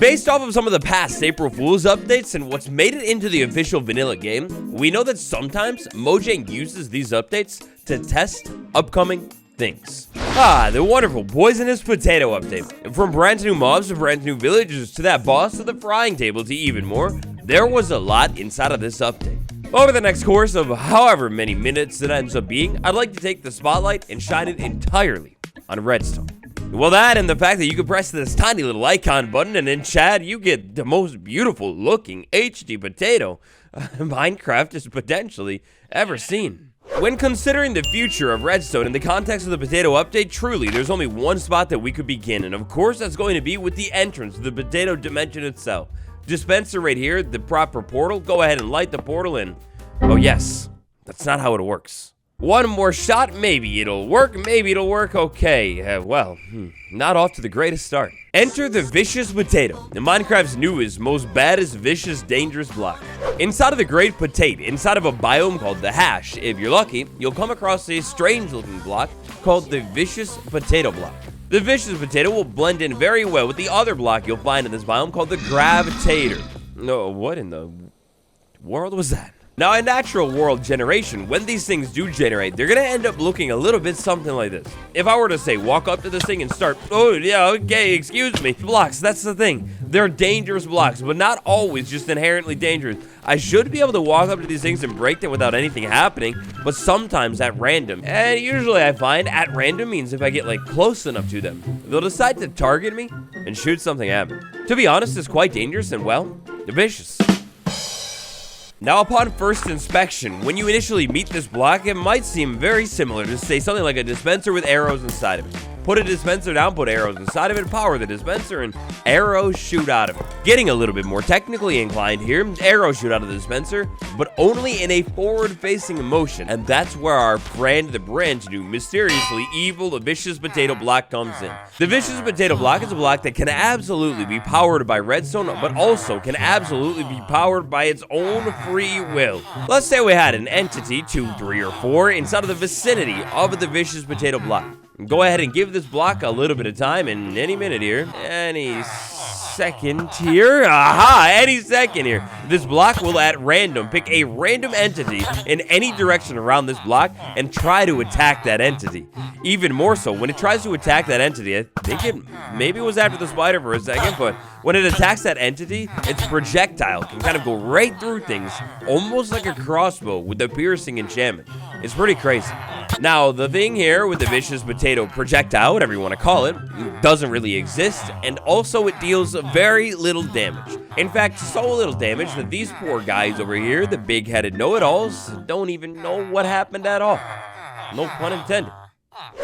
Based off of some of the past April Fool's updates and what's made it into the official vanilla game, we know that sometimes Mojang uses these updates to test upcoming things. The wonderful poisonous potato update. From brand new mobs to brand new villages to that boss to the frying table to even more, there was a lot inside of this update. Over the next course of however many minutes it ends up being, I'd like to take the spotlight and shine it entirely on Redstone. Well, that and the fact that you can press this tiny little icon button and in chat you get the most beautiful looking HD potato Minecraft has potentially ever seen. When considering the future of Redstone in the context of the potato update, truly, there's only one spot that we could begin, and of course that's going to be with the entrance to the potato dimension itself. Dispenser right here, the proper portal, go ahead and light the portal in. Oh yes, that's not how it works. One more shot, maybe it'll work, okay. Not off to the greatest start. Enter the Vicious Potato, Minecraft's newest, most baddest, vicious, dangerous block. Inside of the Great Potato, inside of a biome called the Hash, if you're lucky, you'll come across a strange-looking block called the Vicious Potato block. The Vicious Potato will blend in very well with the other block you'll find in this biome called the Gravitator. No, what in the world was that? Now, in natural world generation, when these things do generate, they're gonna end up looking a little bit something like this. If I were to say, walk up to this thing and start, oh yeah, okay, excuse me. Blocks, that's the thing. They're dangerous blocks, but not always just inherently dangerous. I should be able to walk up to these things and break them without anything happening, but sometimes at random. And usually I find at random means if I get like close enough to them, they'll decide to target me and shoot something at me. To be honest, it's quite dangerous and, well, vicious. Now, upon first inspection, when you initially meet this block, it might seem very similar to, say, something like a dispenser with arrows inside of it. Put a dispenser down, put arrows inside of it, power the dispenser, and arrows shoot out of it. Getting a little bit more technically inclined here, arrows shoot out of the dispenser, but only in a forward-facing motion, and that's where our the brand new, mysteriously evil, vicious potato block comes in. The vicious potato block is a block that can absolutely be powered by redstone, but also can absolutely be powered by its own free will. Let's say we had an entity, 2, 3, or 4, inside of the vicinity of the vicious potato block. Go ahead and give this block a little bit of time, and any minute here, any second here, any second here, this block will at random pick a random entity in any direction around this block and try to attack that entity. Even more so, when it tries to attack that entity, I think maybe it was after the spider for a second, but when it attacks that entity, its projectile can kind of go right through things, almost like a crossbow with a piercing enchantment. It's pretty crazy. Now, the thing here with the vicious potato projectile, whatever you want to call it, doesn't really exist, and also it deals very little damage. In fact, so little damage that these poor guys over here, the big-headed know-it-alls, don't even know what happened at all. No pun intended.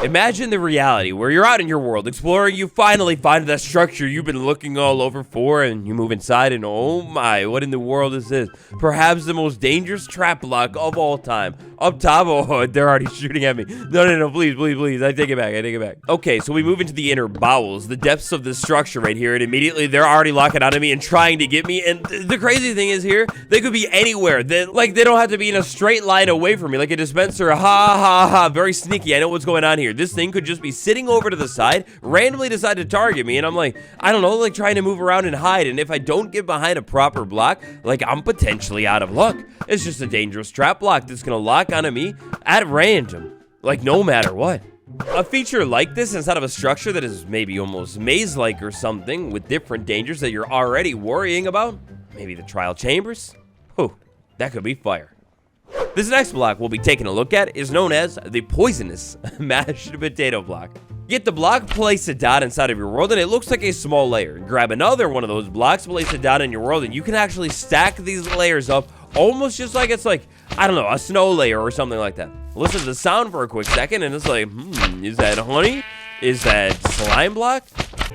Imagine the reality where you're out in your world exploring, you finally find that structure you've been looking all over for, and you move inside and oh my, what in the world is this? Perhaps the most dangerous trap block of all time. Up top, oh, they're already shooting at me. No, please, I take it back. Okay, so we move into the inner bowels, the depths of the structure right here, and immediately they're already locking onto me and trying to get me, and the crazy thing is here, they could be anywhere. They don't have to be in a straight line away from me, like a dispenser, very sneaky, I know what's going on here. This thing could just be sitting over to the side, randomly decide to target me, and I'm like, I don't know, like trying to move around and hide, and if I don't get behind a proper block, like I'm potentially out of luck. It's just a dangerous trap block that's gonna lock onto me at random, like no matter what. A feature like this inside of a structure that is maybe almost maze-like or something with different dangers that you're already worrying about, maybe the trial chambers, that could be fire. This next block we'll be taking a look at is known as the poisonous mashed potato block. Get the block, place it down inside of your world, and it looks like a small layer. Grab another one of those blocks, place it down in your world, and you can actually stack these layers up almost just like it's like, I don't know, a snow layer or something like that. Listen to the sound for a quick second, and it's like, is that honey? Is that slime block?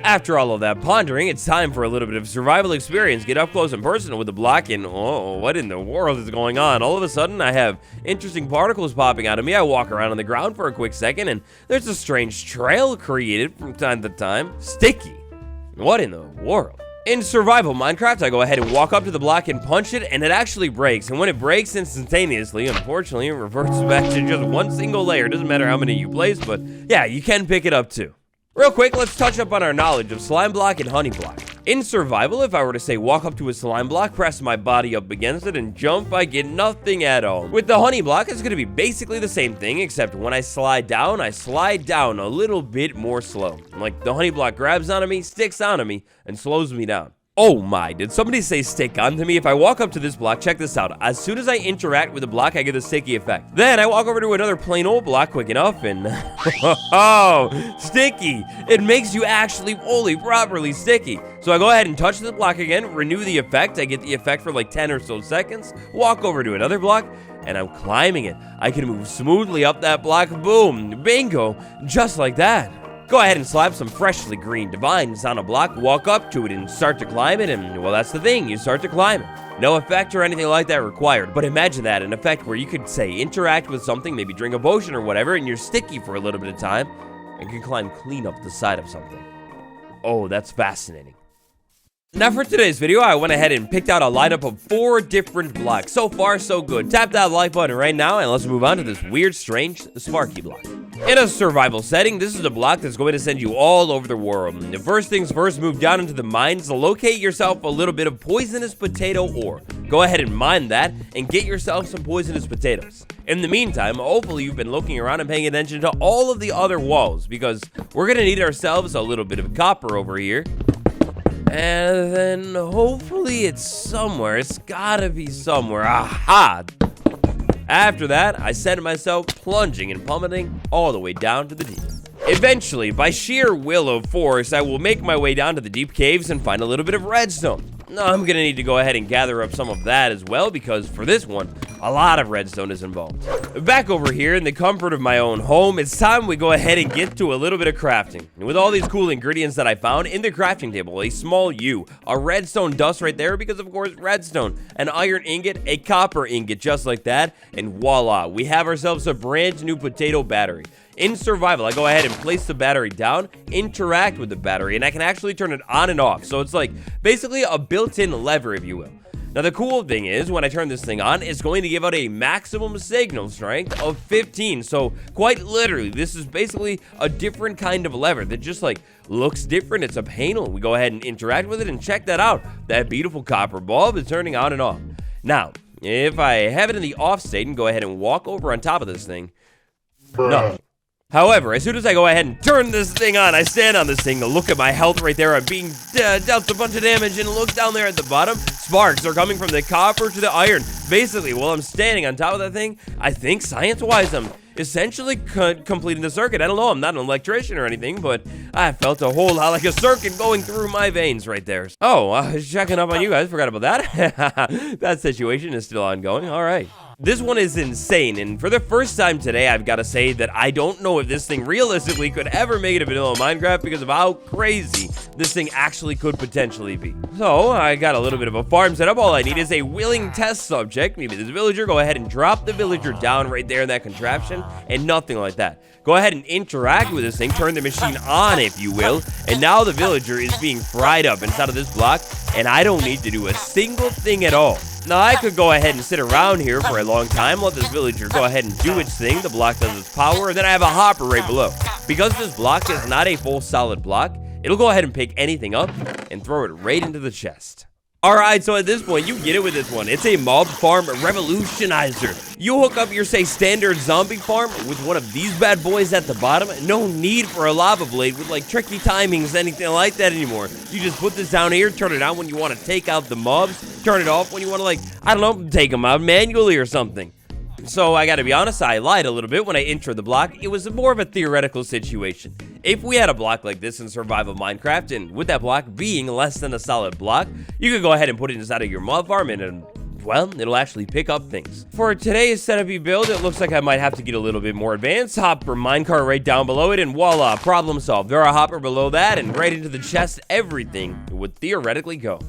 After all of that pondering, it's time for a little bit of survival experience. Get up close and personal with the block, and oh, what in the world is going on? All of a sudden, I have interesting particles popping out of me. I walk around on the ground for a quick second, and there's a strange trail created from time to time. Sticky. What in the world? In survival Minecraft, I go ahead and walk up to the block and punch it, and it actually breaks. And when it breaks instantaneously, unfortunately, it reverts back to just one single layer. Doesn't matter how many you place, but yeah, you can pick it up too. Real quick, let's touch up on our knowledge of slime block and honey block. In survival, if I were to say walk up to a slime block, press my body up against it, and jump, I get nothing at all. With the honey block, it's going to be basically the same thing, except when I slide down a little bit more slow. Like the honey block grabs onto me, sticks onto me, and slows me down. Oh my, did somebody say stick onto me? If I walk up to this block, check this out. As soon as I interact with the block, I get the sticky effect. Then I walk over to another plain old block quick enough and oh, sticky. It makes you actually fully properly sticky. So I go ahead and touch the block again, renew the effect. I get the effect for like 10 or so seconds, walk over to another block, and I'm climbing it. I can move smoothly up that block. Boom, bingo, just like that. Go ahead and slap some freshly green divines on a block, walk up to it and start to climb it, and well, that's the thing, you start to climb it. No effect or anything like that required, but imagine that, an effect where you could, say, interact with something, maybe drink a potion or whatever, and you're sticky for a little bit of time, and can climb clean up the side of something. Oh, that's fascinating. Now for today's video, I went ahead and picked out a lineup of 4 different blocks. So far, so good. Tap that like button right now, and let's move on to this weird, strange, sparky block. In a survival setting, this is a block that's going to send you all over the world. The first things first, move down into the mines, locate yourself a little bit of poisonous potato ore. Go ahead and mine that, and get yourself some poisonous potatoes. In the meantime, hopefully you've been looking around and paying attention to all of the other walls, because we're going to need ourselves a little bit of copper over here. And then hopefully it's somewhere. It's gotta be somewhere. Aha! After that, I sent myself plunging and plummeting all the way down to the deep. Eventually, by sheer will of force, I will make my way down to the deep caves and find a little bit of redstone. Now, I'm gonna need to go ahead and gather up some of that as well, because for this one, a lot of redstone is involved. Back over here in the comfort of my own home, it's time we go ahead and get to a little bit of crafting. And with all these cool ingredients that I found in the crafting table, a small U, a redstone dust right there, because of course redstone, an iron ingot, a copper ingot just like that, and voila, we have ourselves a brand new potato battery. In survival, I go ahead and place the battery down, interact with the battery, and I can actually turn it on and off. So it's like basically a built-in lever, if you will. Now, the cool thing is, when I turn this thing on, it's going to give out a maximum signal strength of 15. So, quite literally, this is basically a different kind of lever that just, like, looks different. It's a panel. We go ahead and interact with it and check that out. That beautiful copper bulb is turning on and off. Now, if I have it in the off state and go ahead and walk over on top of this thing, no. However, as soon as I go ahead and turn this thing on, I stand on this thing to look at my health right there. I'm being dealt a bunch of damage, and look down there at the bottom. Sparks are coming from the copper to the iron. Basically, while I'm standing on top of that thing, I think science-wise I'm essentially completing the circuit. I don't know, I'm not an electrician or anything, but I felt a whole lot like a circuit going through my veins right there. Oh, I was checking up on you guys. Forgot about that. That situation is still ongoing. All right. This one is insane, and for the first time today, I've got to say that I don't know if this thing realistically could ever make it a vanilla Minecraft because of how crazy this thing actually could potentially be. So, I got a little bit of a farm set up. All I need is a willing test subject, maybe this villager. Go ahead and drop the villager down right there in that contraption, and nothing like that. Go ahead and interact with this thing, turn the machine on, if you will, and now the villager is being fried up inside of this block, and I don't need to do a single thing at all. Now, I could go ahead and sit around here for a long time, let this villager go ahead and do its thing. The block does its power, and then I have a hopper right below. Because this block is not a full solid block, it'll go ahead and pick anything up and throw it right into the chest. Alright, so at this point, you get it with this one. It's a mob farm revolutionizer. You hook up your, say, standard zombie farm with one of these bad boys at the bottom. No need for a lava blade with, like, tricky timings, anything like that anymore. You just put this down here, turn it on when you want to take out the mobs, turn it off when you want to, like, I don't know, take them out manually or something. So, I gotta be honest, I lied a little bit when I introed the block. It was more of a theoretical situation. If we had a block like this in survival Minecraft, and with that block being less than a solid block, you could go ahead and put it inside of your mob farm and well, it'll actually pick up things. For today's setup build, it looks like I might have to get a little bit more advanced. Hopper minecart right down below it, and voila, problem solved. There are a hopper below that, and right into the chest, everything would theoretically go.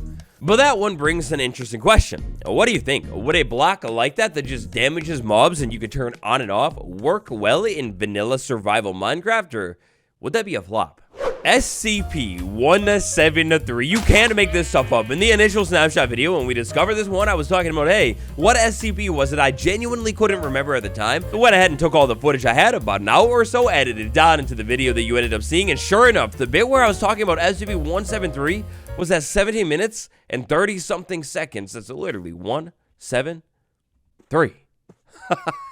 But that one brings an interesting question. What do you think? Would a block like that just damages mobs and you can turn on and off work well in vanilla survival Minecraft, or would that be a flop? SCP-173. You can't make this stuff up. In the initial snapshot video, when we discovered this one, I was talking about, hey, what SCP was it? I genuinely couldn't remember at the time. I went ahead and took all the footage I had, about an hour or so, edited it down into the video that you ended up seeing, and sure enough, the bit where I was talking about SCP-173 was at 17 minutes and 30-something seconds. That's literally 173.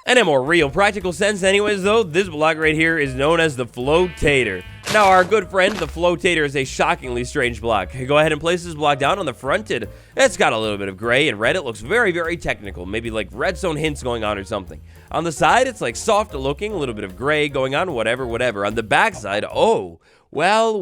In a more real, practical sense anyways, though, this block right here is known as the Flotator. Now, our good friend, the Flotator, is a shockingly strange block. Go ahead and place this block down on the front, and it's got a little bit of gray and red. It looks very, very technical, maybe like redstone hints going on or something. On the side, it's like soft looking, a little bit of gray going on, whatever. On the back side, oh, well,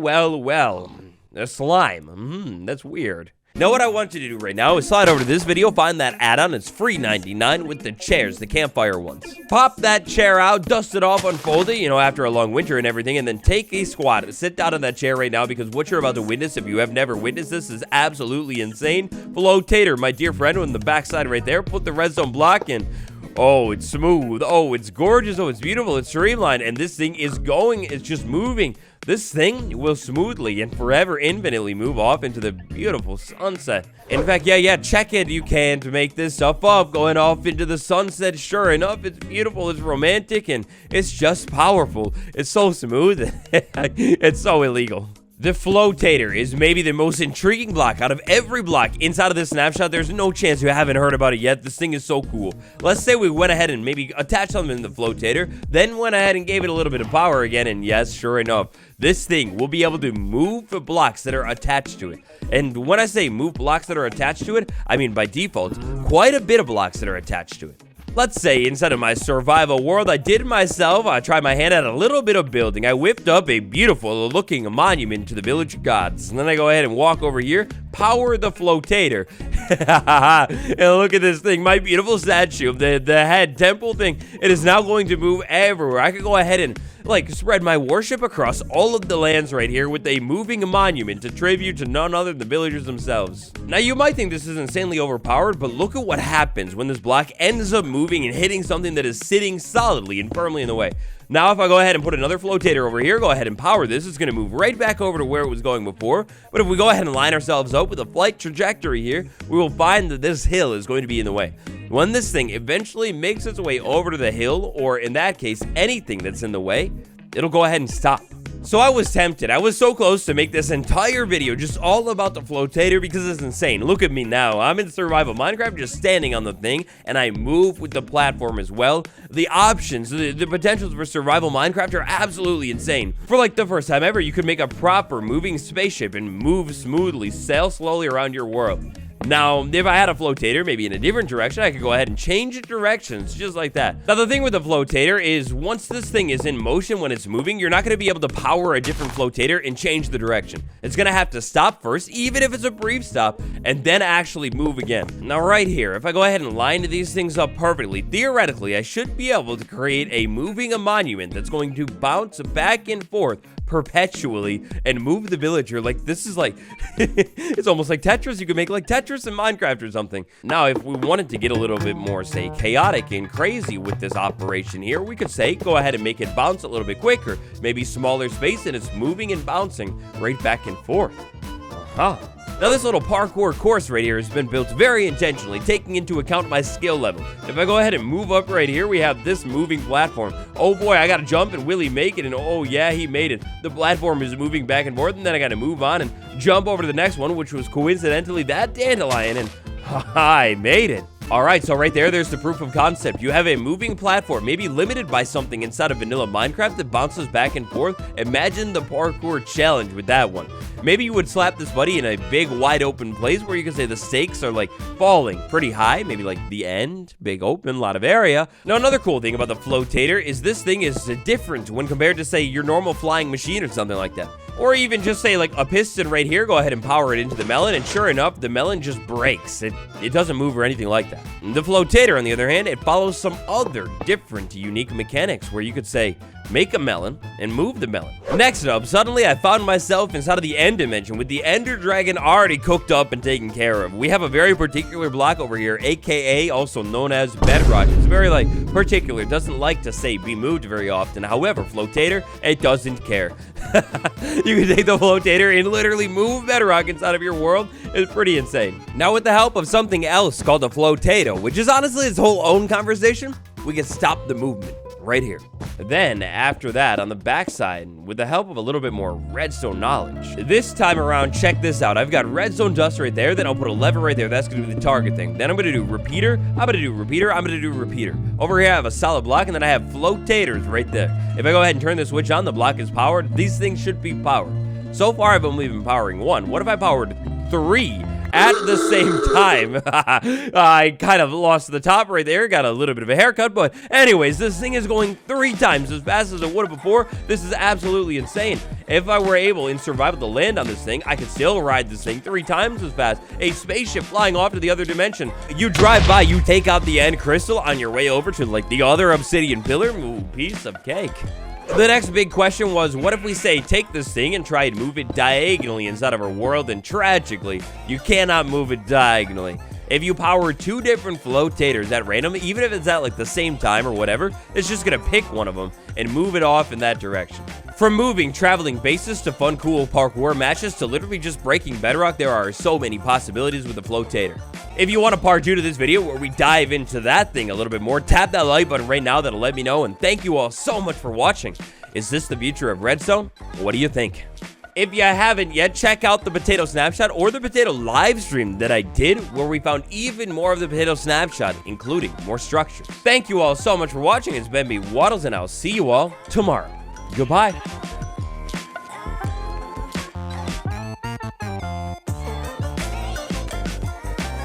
a slime. That's weird. Now what I want you to do right now is slide over to this video, find that add-on, it's free 99 with the chairs, the campfire ones. Pop that chair out, dust it off, unfold it, after a long winter and everything, and then take a squat. Sit down on that chair right now because what you're about to witness, if you have never witnessed this, is absolutely insane. Flotator, my dear friend, on the backside right there, put the redstone block in. Oh, it's smooth. Oh, it's gorgeous. Oh, it's beautiful. It's streamlined. And this thing is going. It's just moving. This thing will smoothly and forever infinitely move off into the beautiful sunset. In fact, yeah, check it. You can't make this stuff up. Going off into the sunset, sure enough, it's beautiful. It's romantic. And it's just powerful. It's so smooth. It's so illegal. The Flotator is maybe the most intriguing block out of every block inside of this snapshot. There's no chance you haven't heard about it yet. This thing is so cool. Let's say we went ahead and maybe attached something in the Flotator, then went ahead and gave it a little bit of power again, and yes, sure enough, this thing will be able to move the blocks that are attached to it. And when I say move blocks that are attached to it, I mean by default, quite a bit of blocks that are attached to it. Let's say inside of my survival world, I tried my hand at a little bit of building. I whipped up a beautiful looking monument to the village gods. And then I go ahead and walk over here, power the Flotator. And look at this thing, my beautiful statue, the head temple thing. It is now going to move everywhere. I could go ahead and spread my worship across all of the lands right here with a moving monument, a tribute to none other than the villagers themselves. Now, you might think this is insanely overpowered, but look at what happens when this block ends up moving and hitting something that is sitting solidly and firmly in the way. Now, if I go ahead and put another Flotator over here, go ahead and power this, it's going to move right back over to where it was going before. But if we go ahead and line ourselves up with a flight trajectory here, we will find that this hill is going to be in the way. When this thing eventually makes its way over to the hill, or in that case, anything that's in the way, it'll go ahead and stop. So I was tempted. I was so close to make this entire video just all about the Flotator because it's insane. Look at me now. I'm in survival Minecraft just standing on the thing, and I move with the platform as well. The options, the potentials for survival Minecraft are absolutely insane. For the first time ever, you could make a proper moving spaceship and move smoothly, sail slowly around your world. Now, if I had a Flotator, maybe in a different direction, I could go ahead and change directions, just like that. Now, the thing with the Flotator is, once this thing is in motion, when it's moving, you're not going to be able to power a different Flotator and change the direction. It's going to have to stop first, even if it's a brief stop, and then actually move again. Now, right here, if I go ahead and line these things up perfectly, theoretically, I should be able to create a moving monument that's going to bounce back and forth perpetually and move the villager. This is it's almost like Tetris. You could make Tetris in Minecraft or something. Now, if we wanted to get a little bit more, say, chaotic and crazy with this operation here, we could say, go ahead and make it bounce a little bit quicker, maybe smaller space, and it's moving and bouncing right back and forth. Now, this little parkour course right here has been built very intentionally, taking into account my skill level. If I go ahead and move up right here, we have this moving platform. Oh boy, I gotta jump, and will he make it? And oh yeah, he made it. The platform is moving back and forth, and then I gotta move on and jump over to the next one, which was coincidentally that dandelion, and I made it. Alright, so right there's the proof of concept. You have a moving platform, maybe limited by something inside of vanilla Minecraft that bounces back and forth. Imagine the parkour challenge with that one. Maybe you would slap this buddy in a big wide open place where you can say the stakes are falling pretty high, maybe the end, big open, lot of area. Now, another cool thing about the Flotator is this thing is different when compared to, say, your normal flying machine or something like that. Or even just say a piston right here, go ahead and power it into the melon, and sure enough, the melon just breaks. It doesn't move or anything like that. The Flotator, on the other hand, it follows some other different unique mechanics where you could say, make a melon, and move the melon. Next up, suddenly I found myself inside of the end dimension with the ender dragon already cooked up and taken care of. We have a very particular block over here, aka also known as bedrock. It's very particular, doesn't like to say be moved very often. However, Flotator, it doesn't care. You can take the Flotator and literally move bedrock inside of your world. It's pretty insane. Now with the help of something else called the Flotator, which is honestly its whole own conversation, we can stop the movement right here. Then, after that, on the backside, with the help of a little bit more redstone knowledge, this time around, check this out. I've got redstone dust right there, then I'll put a lever right there. That's going to be the target thing. Then I'm going to do repeater, I'm going to do repeater, I'm going to do repeater. Over here, I have a solid block, and then I have flotators right there. If I go ahead and turn the switch on, the block is powered. These things should be powered. So far, I've only been powering one. What if I powered 3 at the same time? I kind of lost the top right there, got a little bit of a haircut, but anyways, this thing is going 3 times as fast as it would have before. This is absolutely insane. If I were able in survival to land on this thing, I could still ride this thing 3 times as fast. A spaceship flying off to the other dimension. You drive by, you take out the end crystal on your way over to like the other obsidian pillar. Ooh, piece of cake. The next big question was, what if we say take this thing and try and move it diagonally inside of our world, and tragically, you cannot move it diagonally. If you power 2 different flotators at random, even if it's at like the same time or whatever, it's just gonna pick one of them and move it off in that direction. From moving traveling bases to fun cool parkour matches to literally just breaking bedrock, there are so many possibilities with the flotator. If you want a part 2 to this video where we dive into that thing a little bit more, tap that like button right now, that'll let me know, and thank you all so much for watching. Is this the future of redstone? What do you think? If you haven't yet, check out the potato snapshot or the potato live stream that I did, where we found even more of the potato snapshot, including more structures. Thank you all so much for watching. It's been me, Waddles, and I'll see you all tomorrow. Goodbye.